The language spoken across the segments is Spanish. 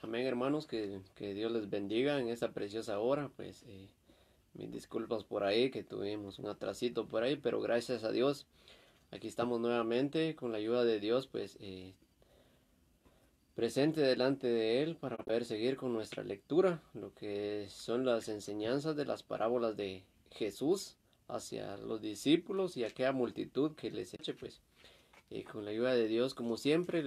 Amén, hermanos, que Dios les bendiga en esta preciosa hora. Pues mis disculpas por ahí, que tuvimos un atrasito por ahí, pero gracias a Dios, aquí estamos nuevamente con la ayuda de Dios, pues presente delante de Él para poder seguir con nuestra lectura, lo que son las enseñanzas de las parábolas de Jesús hacia los discípulos y aquella multitud que les eche, pues con la ayuda de Dios, como siempre,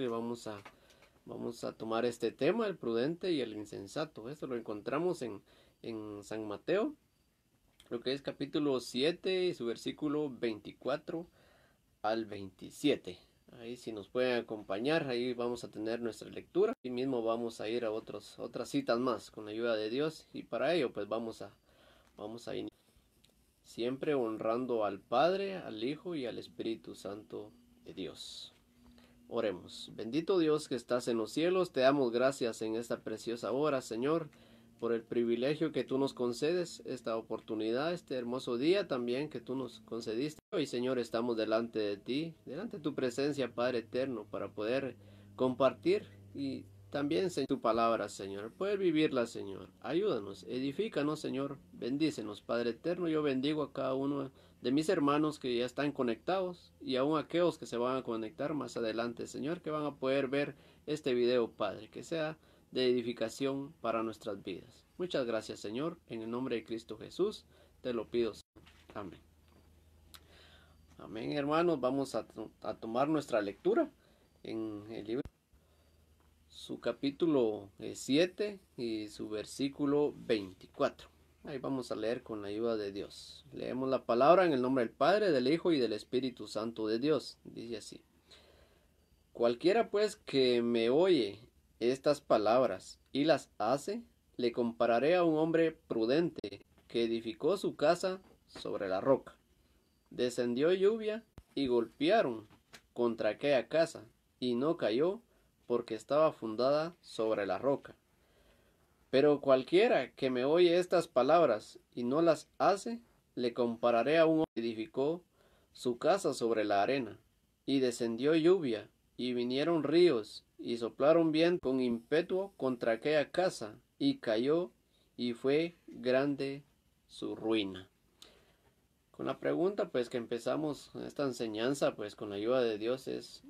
Vamos a tomar este tema, el prudente y el insensato. Esto lo encontramos en San Mateo, lo que es capítulo 7 y su versículo 24 al 27. Ahí si nos pueden acompañar, ahí vamos a tener nuestra lectura. Y mismo vamos a ir a otras citas más con la ayuda de Dios. Y para ello pues vamos a iniciar. Siempre honrando al Padre, al Hijo y al Espíritu Santo de Dios. Oremos. Bendito Dios que estás en los cielos, te damos gracias en esta preciosa hora, Señor, por el privilegio que tú nos concedes, esta oportunidad, este hermoso día también que tú nos concediste. Hoy, Señor, estamos delante de ti, delante de tu presencia, Padre eterno, para poder compartir y también, Señor, tu palabra, Señor, poder vivirla, Señor. Ayúdanos, edifícanos, Señor, bendícenos, Padre eterno. Yo bendigo a cada uno de mis hermanos que ya están conectados y aún aquellos que se van a conectar más adelante, Señor, que van a poder ver este video, Padre, que sea de edificación para nuestras vidas. Muchas gracias, Señor, en el nombre de Cristo Jesús, te lo pido, Señor. Amén. Amén, hermanos, vamos a tomar nuestra lectura en el libro, su capítulo 7 y su versículo 24. Ahí vamos a leer con la ayuda de Dios. Leemos la palabra en el nombre del Padre, del Hijo y del Espíritu Santo de Dios. Dice así: Cualquiera pues que me oye estas palabras y las hace, le compararé a un hombre prudente que edificó su casa sobre la roca. Descendió lluvia y golpearon contra aquella casa, y no cayó porque estaba fundada sobre la roca. Pero cualquiera que me oye estas palabras y no las hace, le compararé a un hombre que edificó su casa sobre la arena, y descendió lluvia, y vinieron ríos, y soplaron viento con ímpetu contra aquella casa, y cayó, y fue grande su ruina. Con la pregunta pues que empezamos esta enseñanza pues con la ayuda de Dios es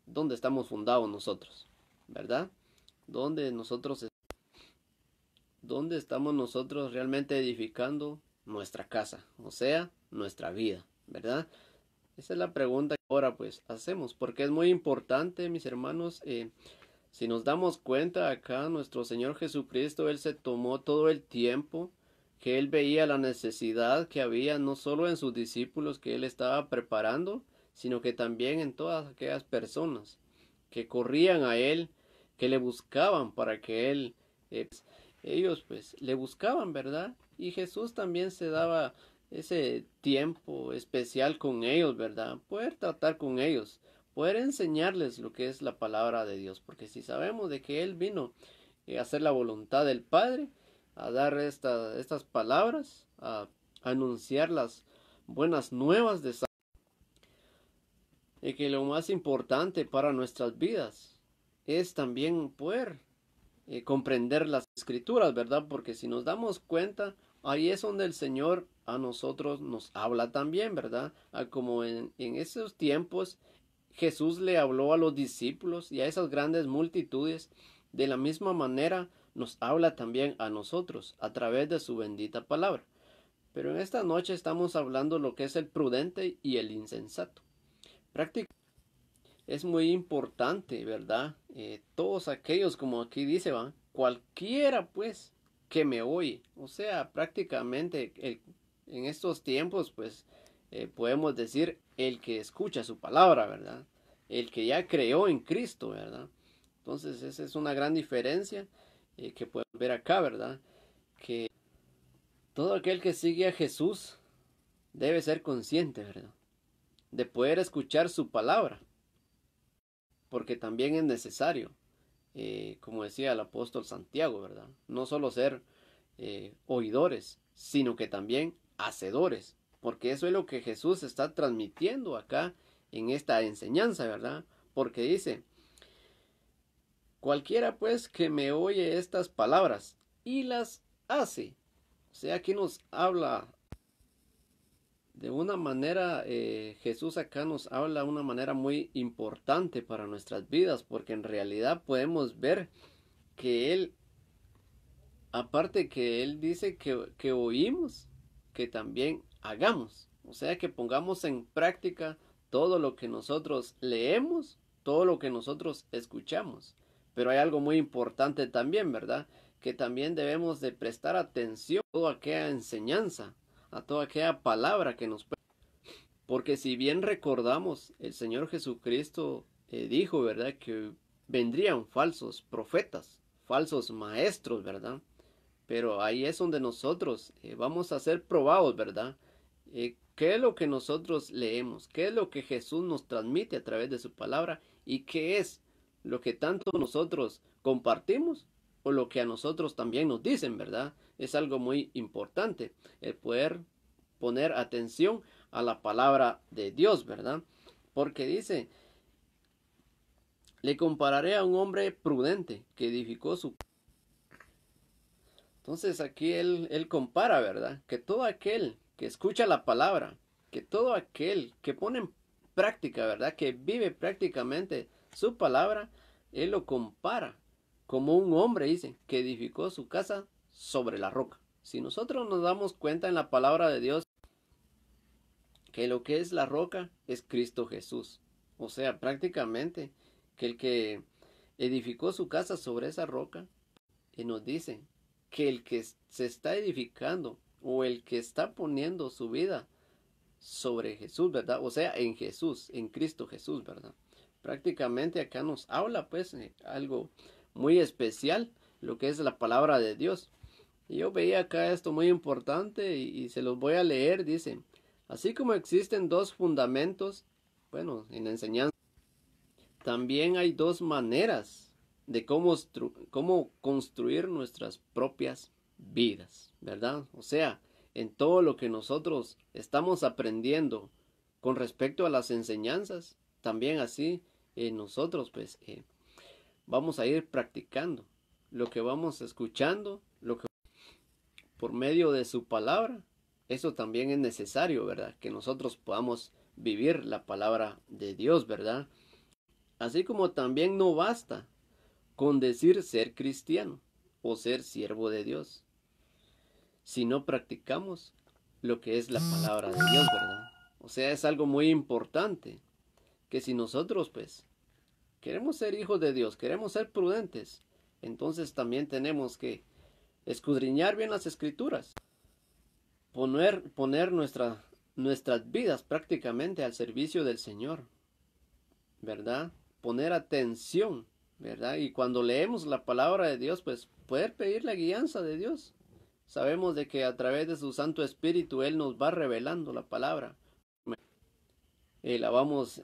¿dónde estamos fundados nosotros? ¿Verdad? ¿Dónde estamos nosotros realmente edificando nuestra casa? O sea, nuestra vida, ¿verdad? Esa es la pregunta que ahora pues hacemos, porque es muy importante, mis hermanos, si nos damos cuenta acá, nuestro Señor Jesucristo, Él se tomó todo el tiempo que Él veía la necesidad que había, no solo en sus discípulos que Él estaba preparando, sino que también en todas aquellas personas que corrían a Él, que le buscaban para que Él, ellos pues le buscaban, ¿verdad? Y Jesús también se daba ese tiempo especial con ellos, ¿verdad? Poder tratar con ellos, poder enseñarles lo que es la palabra de Dios, porque si sabemos de que Él vino a hacer la voluntad del Padre, a dar estas palabras, a anunciar las buenas nuevas de salvación, y que lo más importante para nuestras vidas es también poder comprender las escrituras, ¿verdad? Porque si nos damos cuenta, ahí es donde el Señor a nosotros nos habla también, ¿verdad? Como en esos tiempos Jesús le habló a los discípulos y a esas grandes multitudes, de la misma manera nos habla también a nosotros a través de su bendita palabra. Pero en esta noche estamos hablando lo que es el prudente y el insensato. Prácticamente es muy importante, ¿verdad? Todos aquellos, como aquí dice, ¿va? Cualquiera pues que me oye, o sea, prácticamente en estos tiempos pues podemos decir el que escucha su palabra, ¿verdad? El que ya creó en Cristo, ¿verdad? Entonces esa es una gran diferencia que podemos ver acá, ¿verdad? Que todo aquel que sigue a Jesús debe ser consciente, ¿verdad? De poder escuchar su palabra, porque también es necesario, como decía el apóstol Santiago, ¿verdad? No solo ser oidores, sino que también hacedores, porque eso es lo que Jesús está transmitiendo acá en esta enseñanza, ¿verdad? Porque dice, cualquiera pues que me oye estas palabras y las hace. O sea, aquí nos habla de una manera, Jesús acá nos habla de una manera muy importante para nuestras vidas, porque en realidad podemos ver que Él, aparte que Él dice que oímos, que también hagamos. O sea, que pongamos en práctica todo lo que nosotros leemos, todo lo que nosotros escuchamos. Pero hay algo muy importante también, ¿verdad? Que también debemos de prestar atención a toda aquella enseñanza, a toda aquella palabra que nos... Porque si bien recordamos, el Señor Jesucristo dijo, ¿verdad? Que vendrían falsos profetas, falsos maestros, ¿verdad? Pero ahí es donde nosotros vamos a ser probados, ¿verdad? ¿Qué es lo que nosotros leemos? ¿Qué es lo que Jesús nos transmite a través de su palabra? ¿Y qué es lo que tanto nosotros compartimos o lo que a nosotros también nos dicen, ¿verdad? Es algo muy importante el poder poner atención a la palabra de Dios, ¿verdad? Porque dice, le compararé a un hombre prudente que edificó su... Entonces aquí él compara, ¿verdad? Que todo aquel que escucha la palabra, que todo aquel que pone en práctica, ¿verdad? Que vive prácticamente su palabra, él lo compara como un hombre, dice, que edificó su casa sobre la roca. Si nosotros nos damos cuenta en la palabra de Dios que lo que es la roca es Cristo Jesús. O sea, prácticamente que el que edificó su casa sobre esa roca, y nos dice que el que se está edificando o el que está poniendo su vida sobre Jesús, ¿verdad? O sea, en Jesús, en Cristo Jesús, ¿verdad? Prácticamente acá nos habla pues algo muy especial, lo que es la palabra de Dios. Y yo veía acá esto muy importante y se los voy a leer, dice, así como existen dos fundamentos, bueno, en la enseñanza, también hay dos maneras de cómo construir nuestras propias vidas, ¿verdad? O sea, en todo lo que nosotros estamos aprendiendo con respecto a las enseñanzas, también así nosotros pues vamos a ir practicando lo que vamos escuchando, lo que por medio de su palabra, eso también es necesario, ¿verdad? Que nosotros podamos vivir la palabra de Dios, ¿verdad? Así como también no basta con decir ser cristiano o ser siervo de Dios, si no practicamos lo que es la palabra de Dios, ¿verdad? O sea, es algo muy importante, que si nosotros pues queremos ser hijos de Dios, queremos ser prudentes, entonces también tenemos que escudriñar bien las escrituras, poner nuestras vidas prácticamente al servicio del Señor, ¿verdad? Poner atención, ¿verdad? Y cuando leemos la palabra de Dios, pues poder pedir la guianza de Dios. Sabemos de que a través de su Santo Espíritu Él nos va revelando la palabra. La vamos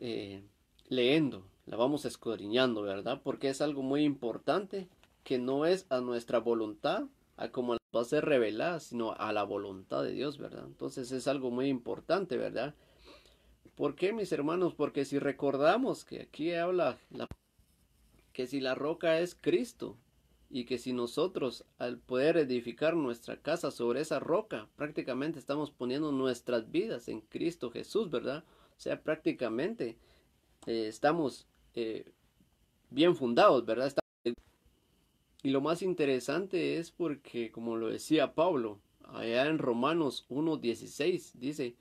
leyendo, la vamos escudriñando, ¿verdad? Porque es algo muy importante que no es a nuestra voluntad, a como va a ser revelada, sino a la voluntad de Dios, ¿verdad? Entonces es algo muy importante, ¿verdad? ¿Por qué, mis hermanos? Porque si recordamos que aquí habla que si la roca es Cristo y que si nosotros al poder edificar nuestra casa sobre esa roca, prácticamente estamos poniendo nuestras vidas en Cristo Jesús, ¿verdad? O sea, prácticamente estamos bien fundados, ¿verdad? Y lo más interesante es porque, como lo decía Pablo, allá en Romanos 1:16, dice,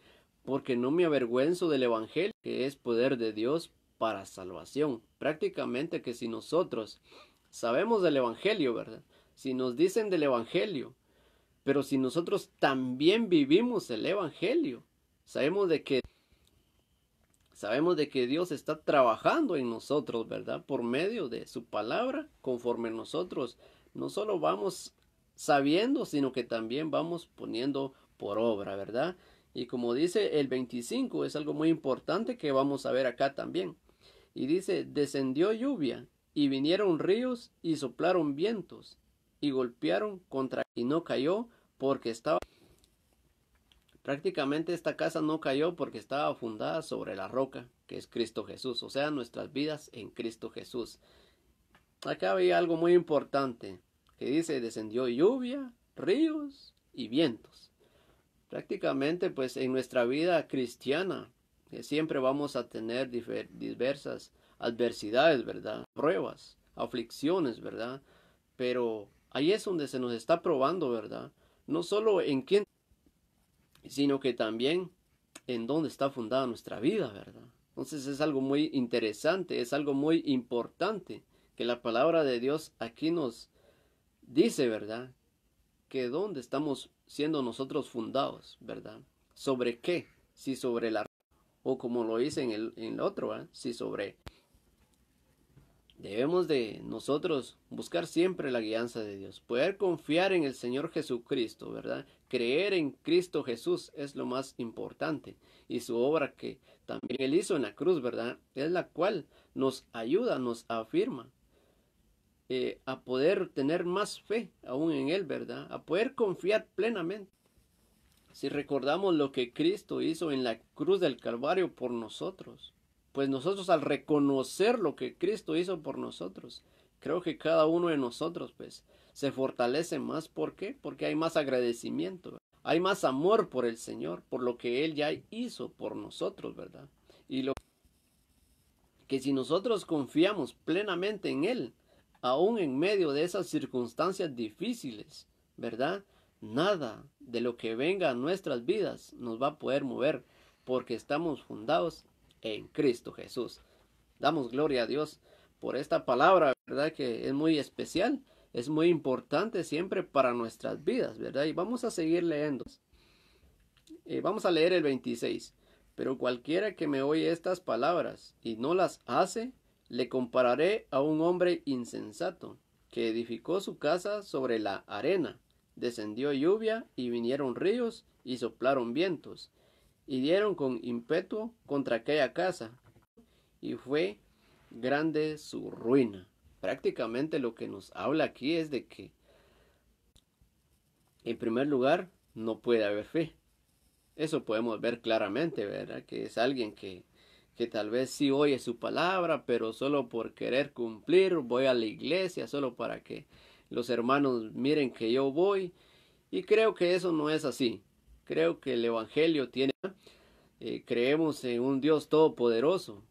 porque no me avergüenzo del Evangelio, que es poder de Dios para salvación. Prácticamente que si nosotros sabemos del Evangelio, ¿verdad? Si nos dicen del Evangelio, pero si nosotros también vivimos el Evangelio, sabemos de que Dios está trabajando en nosotros, ¿verdad? Por medio de su palabra, conforme nosotros no solo vamos sabiendo, sino que también vamos poniendo por obra, ¿verdad? Y como dice el 25, es algo muy importante que vamos a ver acá también. Y dice, descendió lluvia, y vinieron ríos, y soplaron vientos, y golpearon contra y no cayó, porque estaba... Prácticamente esta casa no cayó porque estaba fundada sobre la roca, que es Cristo Jesús, o sea, nuestras vidas en Cristo Jesús. acá había algo muy importante que dice descendió lluvia, ríos y vientos. Prácticamente pues en nuestra vida cristiana siempre vamos a tener diversas adversidades, ¿verdad? Pruebas, aflicciones, ¿verdad? Pero ahí es donde se nos está probando, ¿verdad? No solo en quién, sino que también en dónde está fundada nuestra vida, ¿verdad? Entonces es algo muy interesante, es algo muy importante que la palabra de Dios aquí nos dice, ¿verdad? Que dónde estamos siendo nosotros fundados, ¿verdad? ¿Sobre qué? Si sobre la... o como lo dice en el otro, ¿verdad? Si sobre... Debemos de nosotros buscar siempre la guianza de Dios, poder confiar en el Señor Jesucristo, ¿verdad? Creer en Cristo Jesús es lo más importante y su obra que también Él hizo en la cruz, ¿verdad? Es la cual nos ayuda, nos afirma a poder tener más fe aún en Él, ¿verdad? A poder confiar plenamente. Si recordamos lo que Cristo hizo en la cruz del Calvario por nosotros, pues nosotros al reconocer lo que Cristo hizo por nosotros, creo que cada uno de nosotros pues se fortalece más. ¿Por qué? Porque hay más agradecimiento, hay más amor por el Señor, por lo que Él ya hizo por nosotros, ¿verdad? Y lo que si nosotros confiamos plenamente en Él, aún en medio de esas circunstancias difíciles, ¿verdad? Nada de lo que venga a nuestras vidas nos va a poder mover porque estamos fundados en Cristo Jesús. Damos gloria a Dios por esta palabra, ¿verdad? Que es muy especial, es muy importante siempre para nuestras vidas, ¿verdad? Y vamos a seguir leyendo. Vamos a leer el 26. Pero cualquiera que me oye estas palabras y no las hace, le compararé a un hombre insensato, que edificó su casa sobre la arena. Descendió lluvia y vinieron ríos y soplaron vientos, y dieron con ímpetu contra aquella casa, y fue grande su ruina. Prácticamente lo que nos habla aquí es de que, en primer lugar, no puede haber fe. Eso podemos ver claramente, ¿verdad? Que es alguien que tal vez sí oye su palabra, pero solo por querer cumplir, voy a la iglesia, solo para que los hermanos miren que yo voy. Y creo que eso no es así. Creo que el Evangelio tiene... creemos en un Dios todopoderoso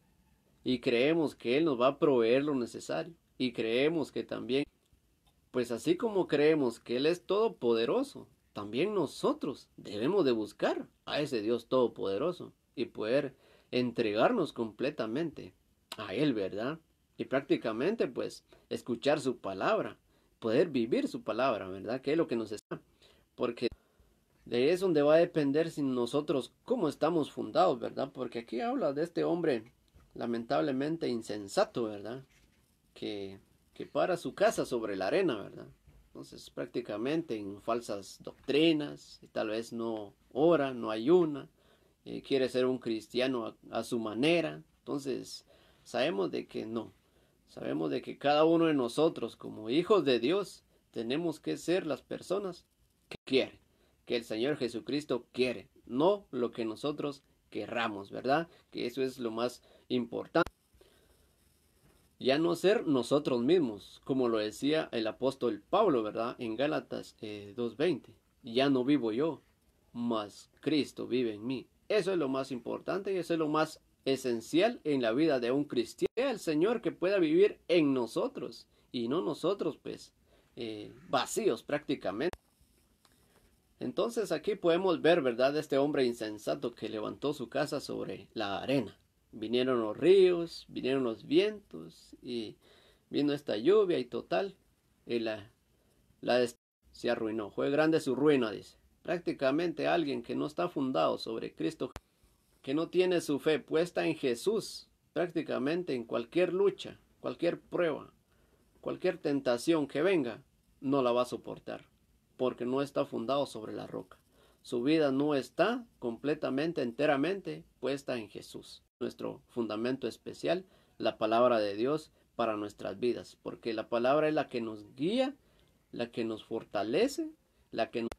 y creemos que Él nos va a proveer lo necesario. Y creemos que también, pues así como creemos que Él es todopoderoso, también nosotros debemos de buscar a ese Dios todopoderoso y poder entregarnos completamente a Él, ¿verdad? Y prácticamente pues escuchar su palabra, poder vivir su palabra, ¿verdad? Que es lo que nos está. Porque de ahí es donde va a depender si nosotros cómo estamos fundados, ¿verdad? Porque aquí habla de este hombre lamentablemente insensato, ¿verdad? Que, que para su casa sobre la arena, ¿verdad? Entonces prácticamente en falsas doctrinas, tal vez no ora, no ayuna, quiere ser un cristiano a su manera. Entonces sabemos de que no, sabemos de que cada uno de nosotros como hijos de Dios tenemos que ser las personas que quiere, que el Señor Jesucristo quiere, no lo que nosotros querramos, ¿verdad? Que eso es lo más importante. Ya no ser nosotros mismos, como lo decía el apóstol Pablo, ¿verdad? En Gálatas 2:20. Ya no vivo yo, mas Cristo vive en mí. Eso es lo más importante y eso es lo más esencial en la vida de un cristiano. El Señor que pueda vivir en nosotros y no nosotros, pues, vacíos prácticamente. Entonces aquí podemos ver, ¿verdad? Este hombre insensato que levantó su casa sobre la arena. Vinieron los ríos, vinieron los vientos y vino esta lluvia y total, y se arruinó. Fue grande su ruina, dice. Prácticamente alguien que no está fundado sobre Cristo, que no tiene su fe puesta en Jesús, prácticamente en cualquier lucha, cualquier prueba, cualquier tentación que venga, no la va a soportar, porque no está fundado sobre la roca. Su vida no está completamente, enteramente puesta en Jesús. Nuestro fundamento especial, la palabra de Dios para nuestras vidas, porque la palabra es la que nos guía, la que nos fortalece, la que nos...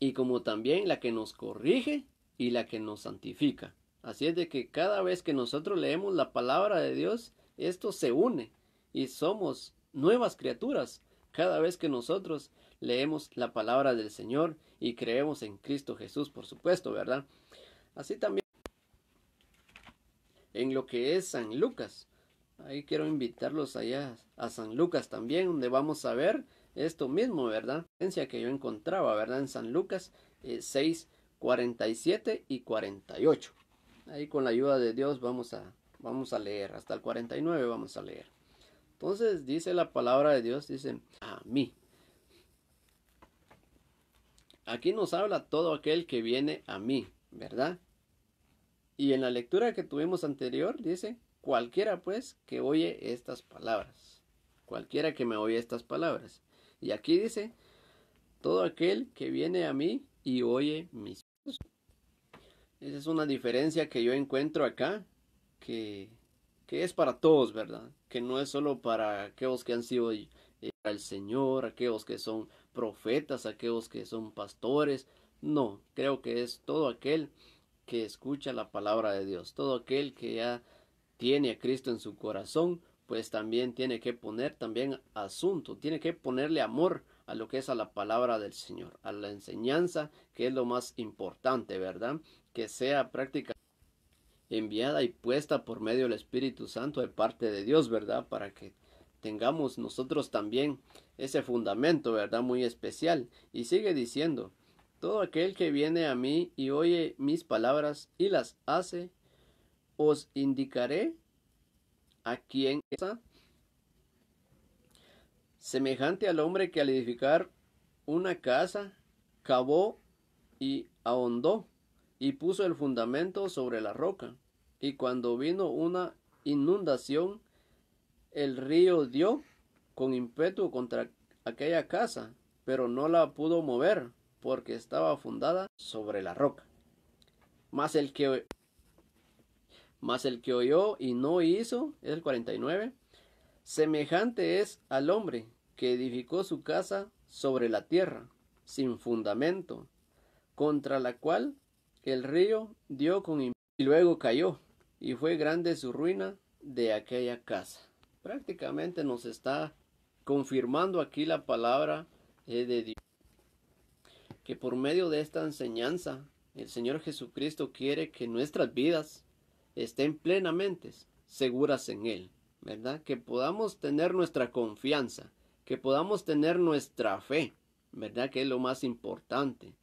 y como también la que nos corrige y la que nos santifica. Así es de que cada vez que nosotros leemos la palabra de Dios, esto se une y somos nuevas criaturas cada vez que nosotros leemos la palabra del Señor y creemos en Cristo Jesús, por supuesto, ¿verdad? Así también en lo que es San Lucas. Ahí quiero invitarlos allá a San Lucas también, donde vamos a ver esto mismo, ¿verdad? Que yo encontraba, ¿verdad? En San Lucas 6, 47 y 48. Ahí con la ayuda de Dios vamos a leer, hasta el 49 vamos a leer. Entonces dice la palabra de Dios, dice, a mí. Aquí nos habla todo aquel que viene a mí, ¿verdad? Y en la lectura que tuvimos anterior dice, cualquiera pues que oye estas palabras. Cualquiera que me oye estas palabras. Y aquí dice, todo aquel que viene a mí y oye mis palabras. Esa es una diferencia que yo encuentro acá, que es para todos, ¿verdad? Que no es solo para aquellos que han sido el Señor, aquellos que son profetas, aquellos que son pastores. No, creo que es todo aquel que escucha la palabra de Dios, todo aquel que ya tiene a Cristo en su corazón, pues también tiene que poner también asunto, tiene que ponerle amor a lo que es a la palabra del Señor, a la enseñanza, que es lo más importante, ¿verdad? Que sea práctica enviada y puesta por medio del Espíritu Santo de parte de Dios, ¿verdad? Para que tengamos nosotros también ese fundamento, ¿verdad? Muy especial. Y sigue diciendo, todo aquel que viene a mí y oye mis palabras y las hace, os indicaré a quién es semejante al hombre que al edificar una casa cavó y ahondó y puso el fundamento sobre la roca. Y cuando vino una inundación, el río dio con ímpetu contra aquella casa, pero no la pudo mover, porque estaba fundada sobre la roca. Mas el que oyó y no hizo, es el 49, semejante es al hombre que edificó su casa sobre la tierra, sin fundamento, contra la cual el río dio con ímpetu y luego cayó, y fue grande su ruina de aquella casa. Prácticamente nos está confirmando aquí la palabra de Dios, que por medio de esta enseñanza el Señor Jesucristo quiere que nuestras vidas estén plenamente seguras en Él, ¿verdad? Que podamos tener nuestra confianza, que podamos tener nuestra fe, ¿verdad? Que es lo más importante,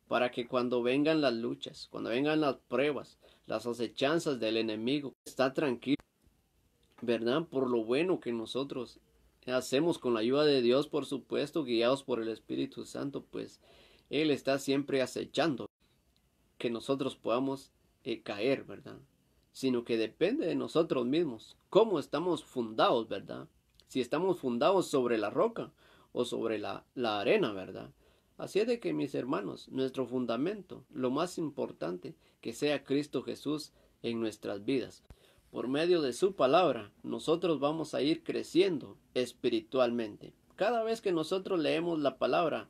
para que cuando vengan las luchas, cuando vengan las pruebas, las acechanzas del enemigo, está tranquilo, ¿verdad? Por lo bueno que nosotros hacemos con la ayuda de Dios, por supuesto, guiados por el Espíritu Santo, pues Él está siempre acechando que nosotros podamos caer, ¿verdad? Sino que depende de nosotros mismos, cómo estamos fundados, ¿verdad? Si estamos fundados sobre la roca o sobre la arena, ¿verdad? Así es de que, mis hermanos, nuestro fundamento, lo más importante, que sea Cristo Jesús en nuestras vidas. Por medio de su palabra, nosotros vamos a ir creciendo espiritualmente. Cada vez que nosotros leemos la palabra,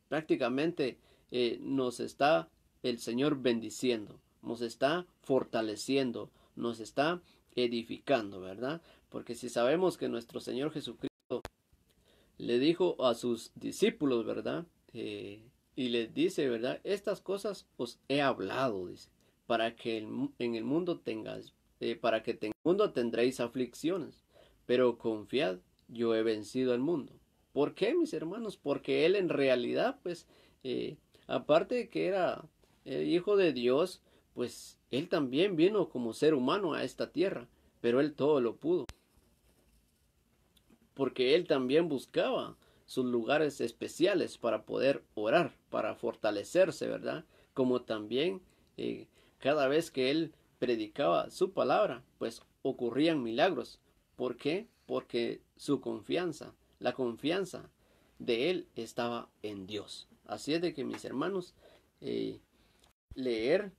prácticamente nos está el Señor bendiciendo, nos está fortaleciendo, nos está edificando, ¿verdad? Porque si sabemos que nuestro Señor Jesucristo le dijo a sus discípulos, ¿verdad? Y les dice, ¿verdad? Estas cosas os he hablado, dice, para que en el mundo tengas, para que en el mundo tendréis aflicciones, pero confiad, yo he vencido al mundo. ¿Por qué, mis hermanos? Porque Él en realidad, pues, aparte de que era el Hijo de Dios, pues Él también vino como ser humano a esta tierra, pero Él todo lo pudo, porque Él también buscaba sus lugares especiales para poder orar, para fortalecerse, ¿verdad? Como también cada vez que Él predicaba su palabra, pues ocurrían milagros. ¿Por qué? Porque su confianza, la confianza de Él estaba en Dios. Así es de que, mis hermanos, leer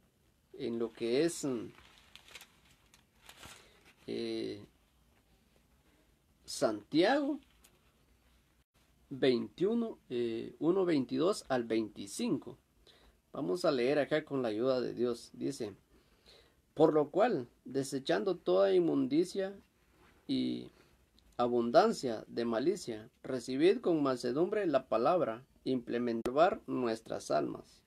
en lo que es Santiago 21, 1, 22 al 25. Vamos a leer acá con la ayuda de Dios. Dice, por lo cual, desechando toda inmundicia y abundancia de malicia, recibid con mansedumbre la palabra, implementar nuestras almas.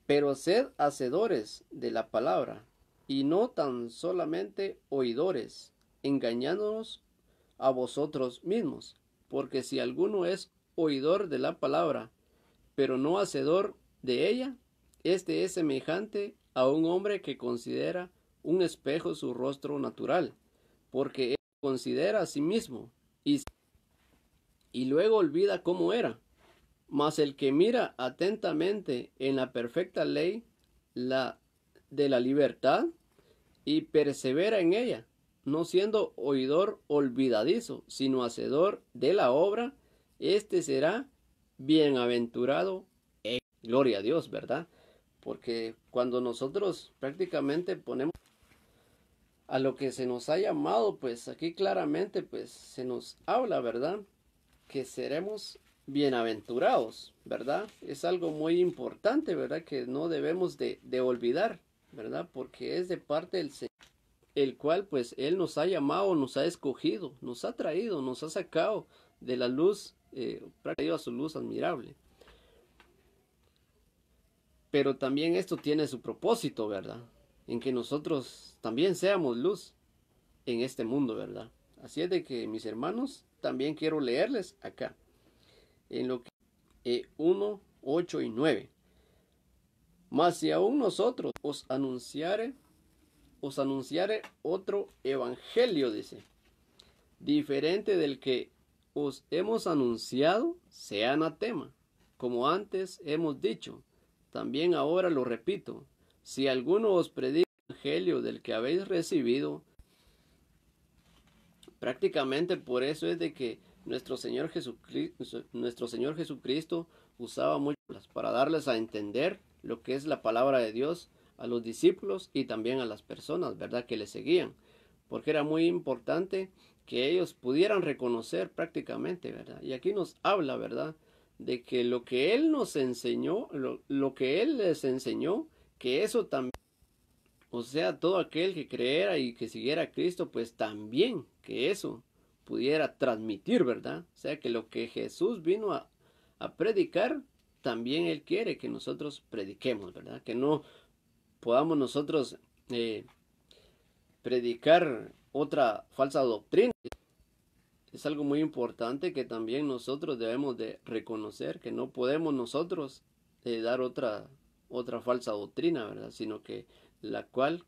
Pero sed hacedores de la palabra, y no tan solamente oidores, engañándonos a vosotros mismos. Porque si alguno es oidor de la palabra, pero no hacedor de ella, este es semejante a un hombre que considera un espejo su rostro natural, porque él considera a sí mismo y luego olvida cómo era. Mas el que mira atentamente en la perfecta ley la de la libertad y persevera en ella, no siendo oidor olvidadizo, sino hacedor de la obra, este será bienaventurado. Gloria a Dios, ¿verdad? Porque cuando nosotros prácticamente ponemos a lo que se nos ha llamado, pues aquí claramente pues se nos habla, ¿verdad? Que seremos bienaventurados, ¿verdad? Es algo muy importante, ¿verdad? Que no debemos de olvidar, ¿verdad? Porque es de parte del Señor, el cual pues Él nos ha llamado, nos ha escogido, nos ha traído, nos ha sacado de la luz, traído a su luz admirable. Pero también esto tiene su propósito, ¿verdad? En que nosotros también seamos luz en este mundo, ¿verdad? Así es de que, mis hermanos, también quiero leerles acá, en lo que 1, 8 y 9. Mas si aún nosotros os anunciare otro evangelio, dice, diferente del que os hemos anunciado, sea anatema, como antes hemos dicho, también ahora lo repito, si alguno os predica el evangelio del que habéis recibido, prácticamente por eso es de que nuestro Señor Jesucristo usaba muchas para darles a entender lo que es la palabra de Dios a los discípulos y también a las personas, ¿verdad?, que le seguían, porque era muy importante que ellos pudieran reconocer prácticamente, ¿verdad? Y aquí nos habla, ¿verdad?, de que lo que Él nos enseñó, lo que Él les enseñó, que eso también, o sea, todo aquel que creera y que siguiera a Cristo, pues también que eso pudiera transmitir, ¿verdad? O sea, que lo que Jesús vino a predicar, también Él quiere que nosotros prediquemos, ¿verdad? Que no podamos nosotros predicar otra falsa doctrina. Es algo muy importante que también nosotros debemos de reconocer, que no podemos nosotros dar otra falsa doctrina, ¿verdad? Sino que la cual